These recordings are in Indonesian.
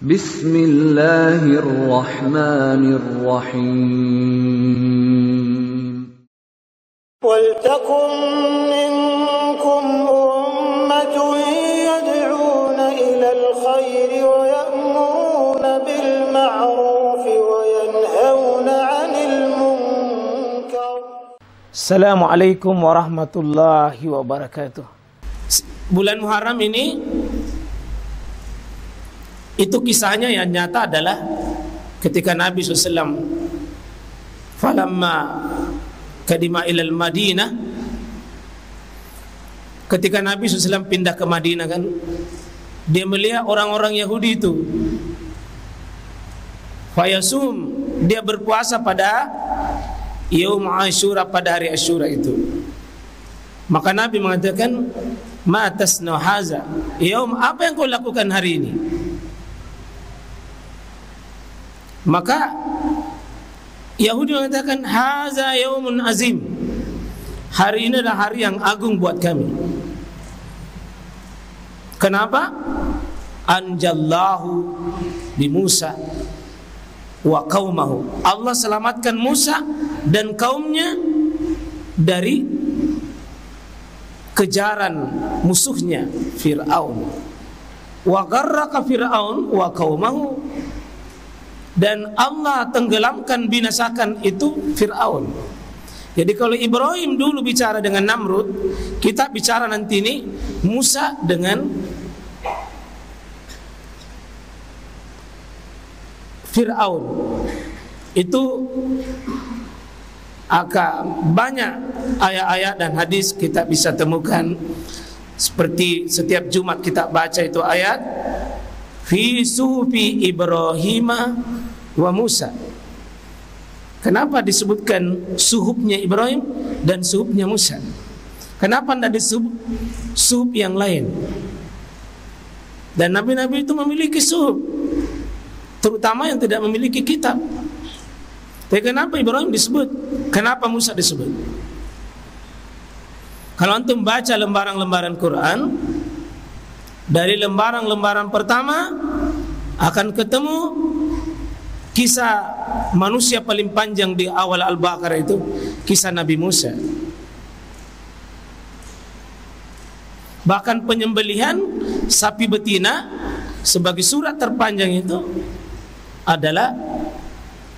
Bismillahirrahmanirrahim. Waltakum minkum ummatun yad'una ilal khairi wa ya'muruna bil ma'ruf wa yanhauna 'anil munkar. Assalamualaikum warahmatullahi wabarakatuh. Bulan Muharram ini, itu kisahnya yang nyata adalah ketika Nabi SAW falamma kadima ilal Madinah, ketika Nabi SAW pindah ke Madinah kan, dia melihat orang-orang Yahudi itu fayasum, dia berpuasa pada Yaum Ashura, pada hari Ashura itu. Maka Nabi mengatakan, ma tasnau haza yaum, apa yang kau lakukan hari ini? Maka Yahudi mengatakan, haza yaumun azim, hari ini adalah hari yang agung buat kami. Kenapa? Anjallahu bi Musa wa qaumahu, Allah selamatkan Musa dan kaumnya dari kejaran musuhnya Fir'aun. Wa gharraqa Fir'aun wa qaumahu, dan Allah tenggelamkan, binasakan itu Fir'aun. Jadi kalau Ibrahim dulu bicara dengan Namrud, kita bicara nanti ini Musa dengan Fir'aun. Itu akan banyak ayat-ayat dan hadis kita bisa temukan. Seperti setiap Jumat kita baca itu ayat fi sufi Ibrahim wa Musa. Kenapa disebutkan suhufnya Ibrahim dan suhufnya Musa? Kenapa tidak disebut suhuf yang lain? Dan nabi-nabi itu memiliki suhuf, terutama yang tidak memiliki kitab. Tapi kenapa Ibrahim disebut? Kenapa Musa disebut? Kalau antum baca lembaran-lembaran Quran, dari lembaran-lembaran pertama akan ketemu kisah manusia paling panjang di awal Al-Baqarah, itu kisah Nabi Musa. Bahkan penyembelihan sapi betina sebagai surat terpanjang itu adalah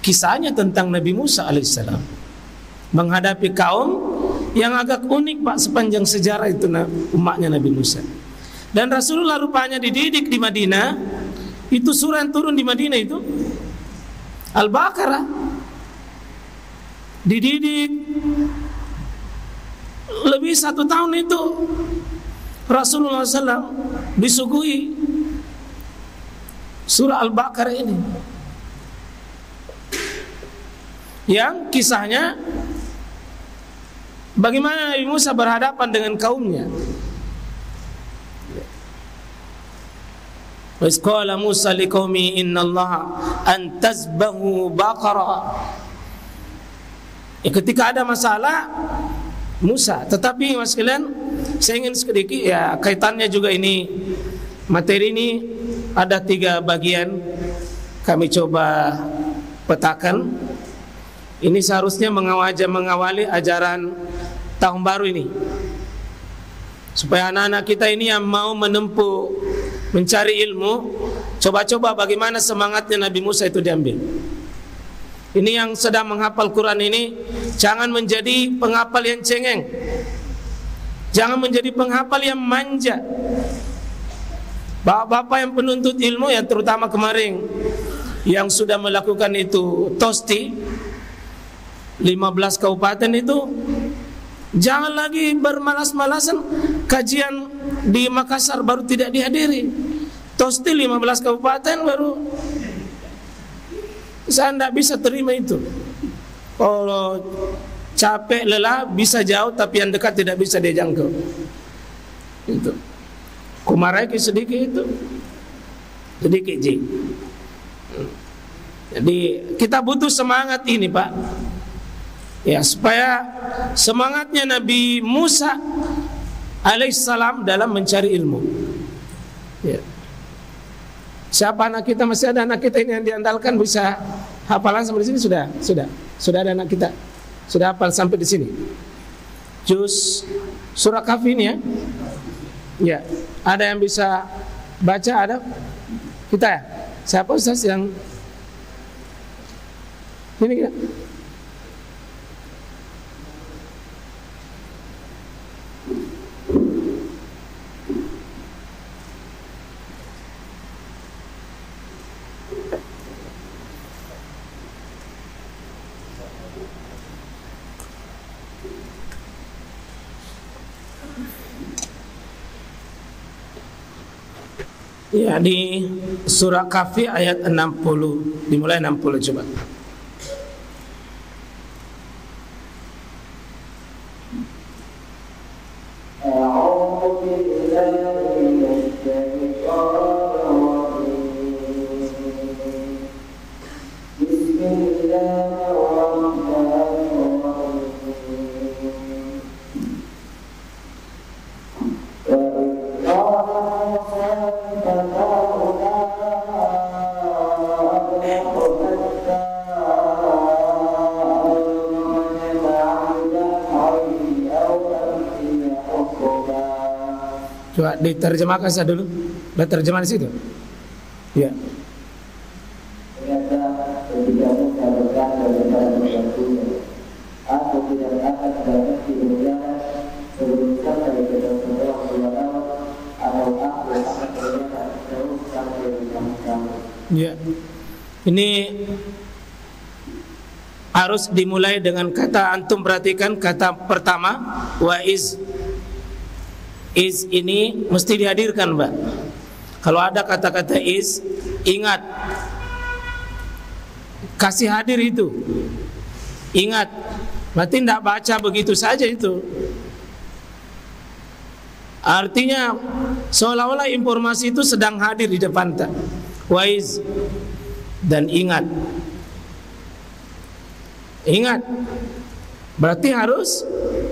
kisahnya tentang Nabi Musa alaihissalam menghadapi kaum yang agak unik Pak sepanjang sejarah itu umatnya Nabi Musa. Dan Rasulullah rupanya dididik di Madinah. Itu surah yang turun di Madinah itu Al-Baqarah. Dididik lebih 1 tahun itu Rasulullah SAW disuguhi surah Al-Baqarah ini, yang kisahnya bagaimana Nabi Musa berhadapan dengan kaumnya. Wa qala Musa liqaumi innallaha an tasbahu baqara. Ketika ada masalah Musa, tetapi Mas sekalian, saya ingin sedikit ya, kaitannya juga ini, materi ini ada 3 bagian, kami coba petakan. Ini seharusnya mengawali ajaran tahun baru ini, supaya anak-anak kita ini yang mau menempuh mencari ilmu, coba-coba bagaimana semangatnya Nabi Musa itu diambil. Ini yang sedang menghafal Quran ini, jangan menjadi penghafal yang cengeng, jangan menjadi penghafal yang manja. Bapak-bapak yang penuntut ilmu, yang terutama kemarin yang sudah melakukan itu tosti 15 kabupaten itu, jangan lagi bermalas-malasan kajian di Makassar baru tidak dihadiri. Tosti 15 kabupaten baru, saya tidak bisa terima itu. Kalau capek lelah bisa jauh, tapi yang dekat tidak bisa dia jangkau. Itu kumarahi sedikit itu, sedikit ji. Jadi kita butuh semangat ini Pak, ya, supaya semangatnya Nabi Musa alaihissalam dalam mencari ilmu. Ya. Siapa anak kita? Masih ada anak kita ini yang diandalkan bisa hafalan sampai di sini sudah ada anak kita sudah hafal sampai di sini. Juz surah Kahfi ini ya. Ya, ada yang bisa baca ada? Kita ya? Siapa Ustaz yang ini kita? Ya, di surah Kahfi ayat 60, dimulai 60 coba. Coba diterjemahkan saya dulu. Ada terjemahan di situ? Ya. Ternyata ketika Musa berkata kepada pembantunya, aku tidak akan dapat kemuliaan sebelum sampai ke dalam Allah atau aku akan terlihat jauh sampai di kamu. Ya. Ini harus dimulai dengan kata, antum perhatikan kata pertama, wa iz. Is ini mesti dihadirkan, Mbak. Kalau ada kata-kata is, ingat, kasih hadir itu. Ingat, berarti tidak baca begitu saja itu. Artinya seolah-olah informasi itu sedang hadir di depan kita. Wais dan ingat. Ingat, berarti harus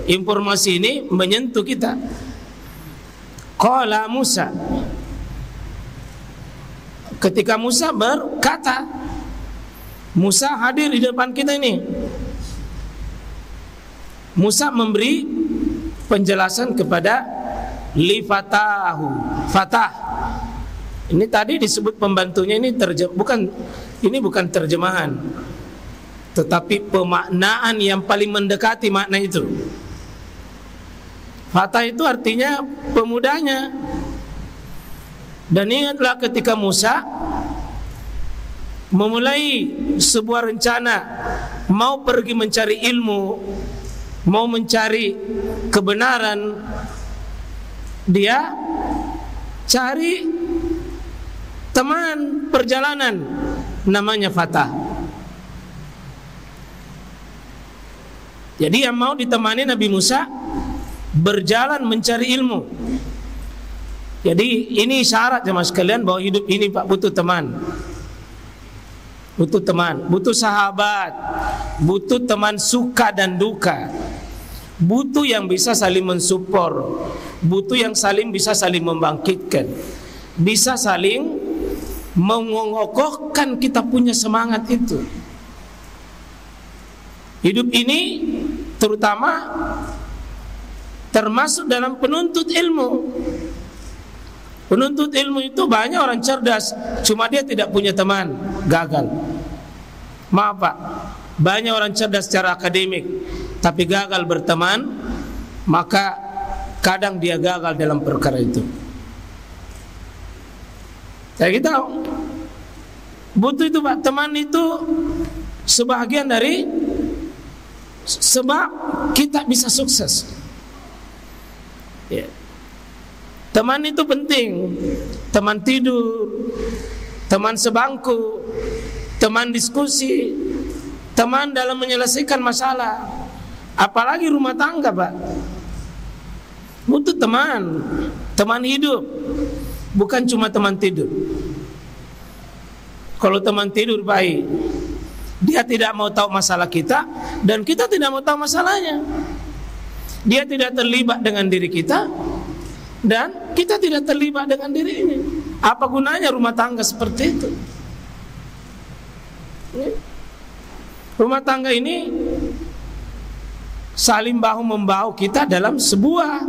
informasi ini menyentuh kita. Qala Musa, ketika Musa berkata, Musa hadir di depan kita ini. Musa memberi penjelasan kepada li fatahu. Fatah. Ini tadi disebut pembantunya, ini bukan terjemahan, tetapi pemaknaan yang paling mendekati makna itu. Fatah itu artinya pemudanya. Dan ingatlah ketika Musa memulai sebuah rencana, mau pergi mencari ilmu, mau mencari kebenaran, dia cari teman perjalanan namanya Fatah. Jadi yang mau ditemani Nabi Musa berjalan mencari ilmu. Jadi ini syarat jemaah sekalian bahwa hidup ini Pak butuh teman. Butuh teman, butuh sahabat, butuh teman suka dan duka. Butuh yang bisa saling mensupport, butuh yang bisa saling membangkitkan, bisa saling mengokohkan kita punya semangat itu. Hidup ini terutama termasuk dalam penuntut ilmu. Penuntut ilmu itu banyak orang cerdas, cuma dia tidak punya teman, gagal. Maaf Pak, banyak orang cerdas secara akademik, tapi gagal berteman, maka kadang dia gagal dalam perkara itu. Kita butuh itu Pak, teman itu sebahagian dari sebab kita bisa sukses. Ya. Teman itu penting. Teman tidur, teman sebangku, teman diskusi, teman dalam menyelesaikan masalah. Apalagi rumah tangga Pak, butuh teman. Teman hidup, bukan cuma teman tidur. Kalau teman tidur baik, dia tidak mau tahu masalah kita, dan kita tidak mau tahu masalahnya. Dia tidak terlibat dengan diri kita, dan kita tidak terlibat dengan dirinya. Apa gunanya rumah tangga seperti itu? Rumah tangga ini saling bahu-membahu kita dalam sebuah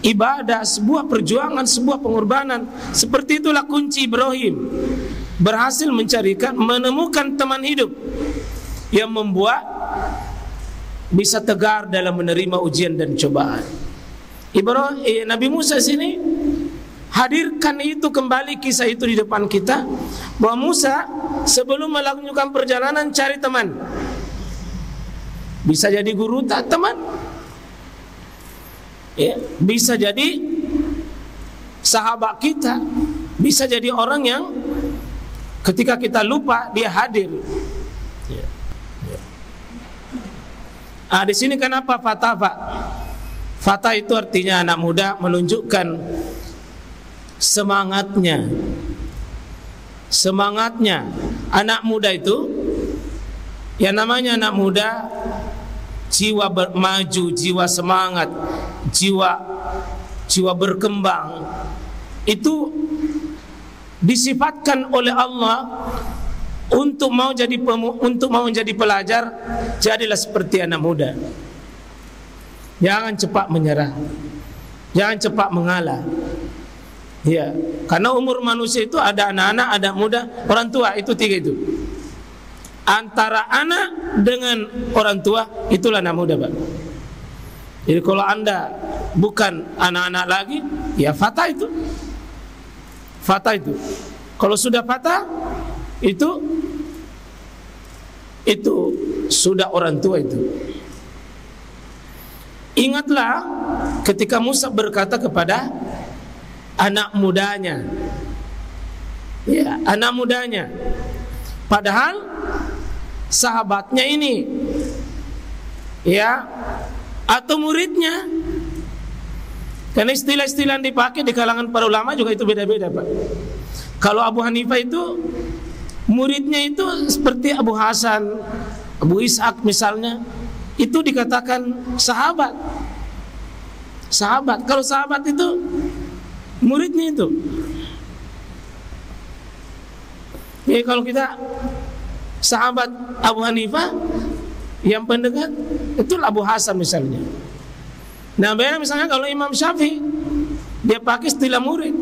ibadah, sebuah perjuangan, sebuah pengorbanan. Seperti itulah kunci Ibrahim berhasil menemukan teman hidup yang membuat bisa tegar dalam menerima ujian dan cobaan. Nabi Musa sini hadirkan itu kembali, kisah itu di depan kita, bahwa Musa sebelum melakukan perjalanan cari teman. Bisa jadi guru tak teman, ya, bisa jadi sahabat kita, bisa jadi orang yang ketika kita lupa dia hadir. Di sini kenapa fatah, Pak? Fatah itu artinya anak muda, menunjukkan semangatnya. Anak muda itu, yang namanya anak muda, jiwa maju, jiwa semangat, jiwa berkembang, itu disifatkan oleh Allah untuk mau menjadi pelajar. Jadilah seperti anak muda. Jangan cepat menyerah, jangan cepat mengalah. Ya, karena umur manusia itu ada anak-anak, ada muda, orang tua, itu tiga itu. Antara anak dengan orang tua itulah anak muda, Pak. Jadi kalau Anda bukan anak-anak lagi, ya fatah itu. Fatah itu. Kalau sudah fatah, itu sudah orang tua itu. Ingatlah ketika Musa berkata kepada anak mudanya, ya, anak mudanya, padahal sahabatnya ini, ya, atau muridnya. Karena istilah-istilah yang dipakai di kalangan para ulama juga itu beda-beda, Pak. Kalau Abu Hanifah itu muridnya itu seperti Abu Hasan, Abu Ishaq misalnya, itu dikatakan sahabat. Sahabat. Kalau sahabat itu muridnya itu. Ya, kalau kita sahabat Abu Hanifah yang pendekat itu Abu Hasan misalnya. Nah, beda misalnya kalau Imam Syafi'i, dia pakai istilah murid,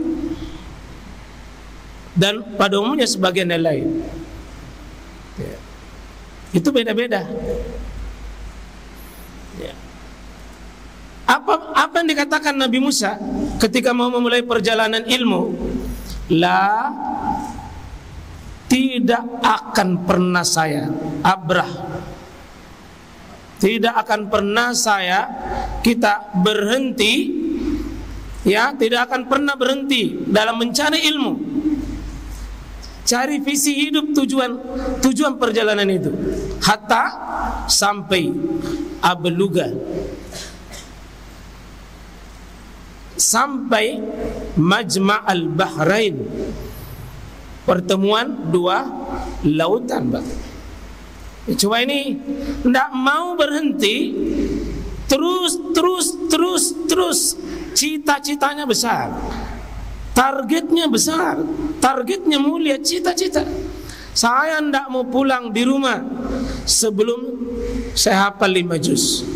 dan pada umumnya sebagian yang lain, ya, itu beda-beda. Ya. Apa yang dikatakan Nabi Musa ketika mau memulai perjalanan ilmu? Tidak akan pernah saya tidak akan pernah kita berhenti, ya, tidak akan pernah berhenti dalam mencari ilmu, cari visi hidup, tujuan perjalanan itu, hatta sampai abluga, sampai majma'al bahrain, pertemuan dua lautan, Pak. Coba ini tidak mau berhenti, terus cita-citanya besar, targetnya besar, targetnya mulia, cita-cita. Saya tidak mau pulang di rumah sebelum saya hafal 5 juz.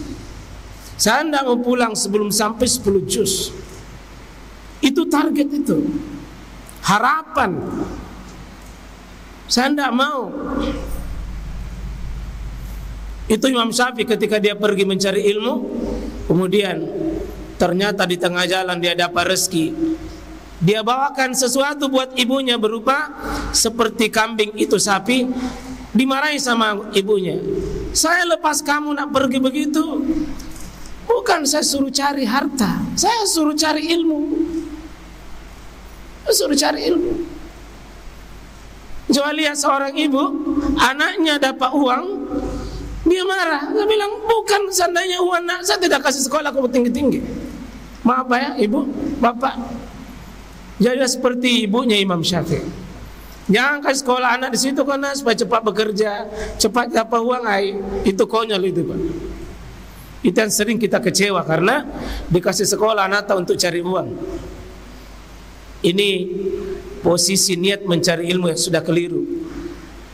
Saya tidak mau pulang sebelum sampai 10 juz. Itu target itu, harapan. Saya tidak mau. Itu Imam Syafi'i ketika dia pergi mencari ilmu, kemudian ternyata di tengah jalan dia dapat rezeki. Dia bawakan sesuatu buat ibunya berupa seperti kambing itu sapi, dimarahi sama ibunya. Saya lepas kamu nak pergi begitu, bukan saya suruh cari harta, saya suruh cari ilmu. Saya suruh cari ilmu. Coba lihat seorang ibu, anaknya dapat uang, dia marah. Dia bilang, bukan, seandainya uang nak, saya tidak kasih sekolah kamu tinggi-tinggi. Maaf ya ibu, bapak. Jadi seperti ibunya Imam Syafi'i. Jangan kasih sekolah anak di situ karena supaya cepat bekerja, cepat dapat uang. Itu konyol itu, Pak. Itu yang sering kita kecewa karena dikasih sekolah anak untuk cari uang. Ini posisi niat mencari ilmu yang sudah keliru.